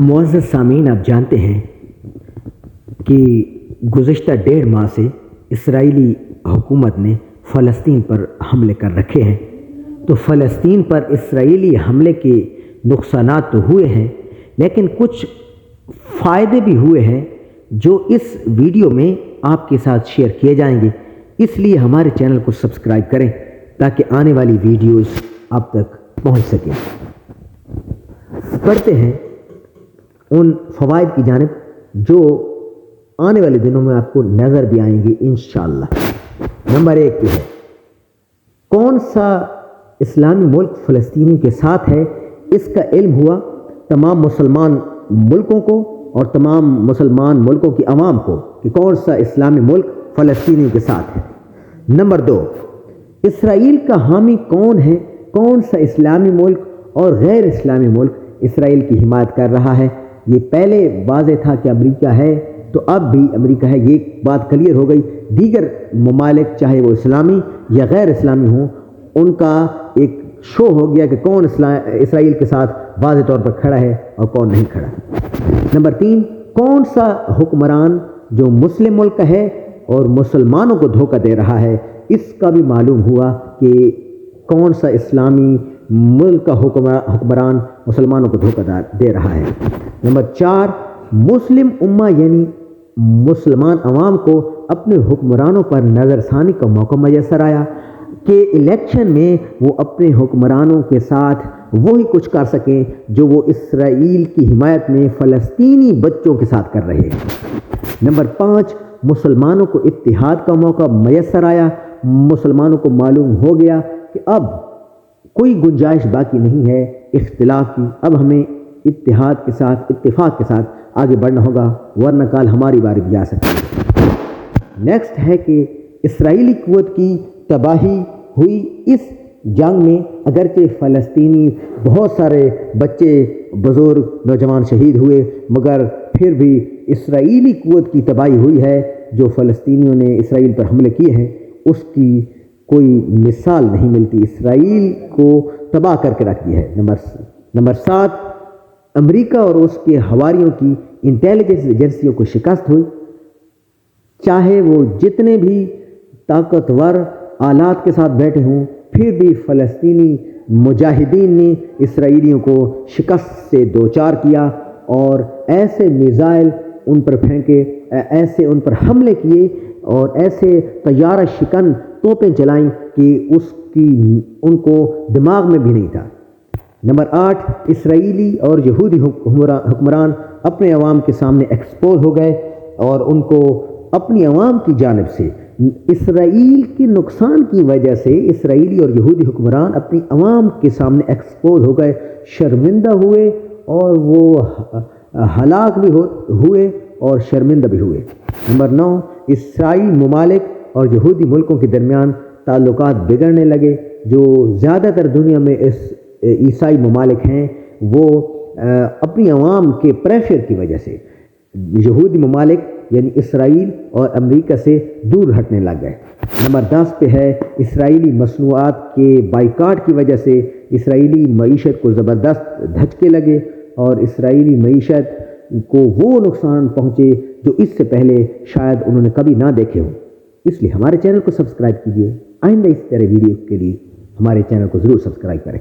معزز سامعین، آپ جانتے ہیں کہ گزشتہ 1.5 ماہ سے اسرائیلی حکومت نے فلسطین پر حملے کر رکھے ہیں۔ تو فلسطین پر اسرائیلی حملے کے نقصانات تو ہوئے ہیں، لیکن کچھ فائدے بھی ہوئے ہیں جو اس ویڈیو میں آپ کے ساتھ شیئر کیے جائیں گے۔ اس لیے ہمارے چینل کو سبسکرائب کریں تاکہ آنے والی ویڈیوز آپ تک پہنچ سکیں۔ پڑھتے ہیں ان فوائد کی جانب جو آنے والے دنوں میں آپ کو نظر بھی آئیں گے انشاءاللہ۔ نمبر 1 پہ ہے، کون سا اسلامی ملک فلسطینی کے ساتھ ہے؟ اس کا علم ہوا تمام مسلمان ملکوں کو اور تمام مسلمان ملکوں کی عوام کو کہ کون سا اسلامی ملک فلسطینی کے ساتھ ہے۔ نمبر 2، اسرائیل کا حامی کون ہے؟ کون سا اسلامی ملک اور غیر اسلامی ملک اسرائیل کی حمایت کر رہا ہے؟ یہ پہلے واضح تھا کہ امریکہ ہے، تو اب بھی امریکہ ہے، یہ بات کلیئر ہو گئی۔ دیگر ممالک چاہے وہ اسلامی یا غیر اسلامی ہوں، ان کا ایک شو ہو گیا کہ کون اسرائیل کے ساتھ واضح طور پر کھڑا ہے اور کون نہیں کھڑا۔ نمبر 3، کون سا حکمران جو مسلم ملک کا ہے اور مسلمانوں کو دھوکہ دے رہا ہے؟ اس کا بھی معلوم ہوا کہ کون سا اسلامی ملک کا حکمران مسلمانوں کو دھوکہ دے رہا ہے۔ نمبر 4، مسلم امہ یعنی مسلمان عوام کو اپنے حکمرانوں پر نظر ثانی کا موقع میسر آیا کہ الیکشن میں وہ اپنے حکمرانوں کے ساتھ وہی کچھ کر سکیں جو وہ اسرائیل کی حمایت میں فلسطینی بچوں کے ساتھ کر رہے ہیں۔ نمبر 5، مسلمانوں کو اتحاد کا موقع میسر آیا۔ مسلمانوں کو معلوم ہو گیا کہ اب کوئی گنجائش باقی نہیں ہے اختلاف کی، اب ہمیں اتحاد کے ساتھ، اتفاق کے ساتھ آگے بڑھنا ہوگا، ورنہ کال ہماری باری بھی آ سکتی ہے۔ نیکسٹ ہے کہ اسرائیلی قوت کی تباہی ہوئی اس جنگ میں، اگرچہ فلسطینی بہت سارے بچے، بزرگ، نوجوان شہید ہوئے، مگر پھر بھی اسرائیلی قوت کی تباہی ہوئی ہے۔ جو فلسطینیوں نے اسرائیل پر حملے کیے ہیں اس کی کوئی مثال نہیں ملتی، اسرائیل کو تباہ کر کے رکھ دیا ہے۔ نمبر 7، امریکہ اور اس کے حواریوں کی انٹیلیجنس ایجنسیوں کو شکست ہوئی۔ چاہے وہ جتنے بھی طاقتور آلات کے ساتھ بیٹھے ہوں، پھر بھی فلسطینی مجاہدین نے اسرائیلیوں کو شکست سے دوچار کیا اور ایسے میزائل ان پر پھینکے، ایسے ان پر حملے کیے اور ایسے طیارہ شکن توپیں چلائیں کہ ان کو دماغ میں بھی نہیں تھا۔ نمبر 8، اسرائیلی اور یہودی حکمران اپنے عوام کے سامنے ایکسپوز ہو گئے اور ان کو اپنی عوام کی جانب سے اسرائیل کے نقصان کی وجہ سے اسرائیلی اور یہودی حکمران اپنی عوام کے سامنے ایکسپوز ہو گئے، شرمندہ ہوئے اور وہ ہلاک بھی ہوئے اور شرمندہ بھی ہوئے۔ نمبر 9، اسرائیلی ممالک اور یہودی ملکوں کے درمیان تعلقات بگڑنے لگے۔ جو زیادہ تر دنیا میں عیسائی ممالک ہیں وہ اپنی عوام کے پریشر کی وجہ سے یہودی ممالک یعنی اسرائیل اور امریکہ سے دور ہٹنے لگ گئے۔ نمبر 10 پہ ہے، اسرائیلی مصنوعات کے بائیکاٹ کی وجہ سے اسرائیلی معیشت کو زبردست دھچکے لگے اور اسرائیلی معیشت کو وہ نقصان پہنچے جو اس سے پہلے شاید انہوں نے کبھی نہ دیکھے ہوں۔ اس لیے ہمارے چینل کو سبسکرائب کیجیے۔ آئندہ اس طرح ویڈیو کے لیے ہمارے چینل کو ضرور سبسکرائب کریں۔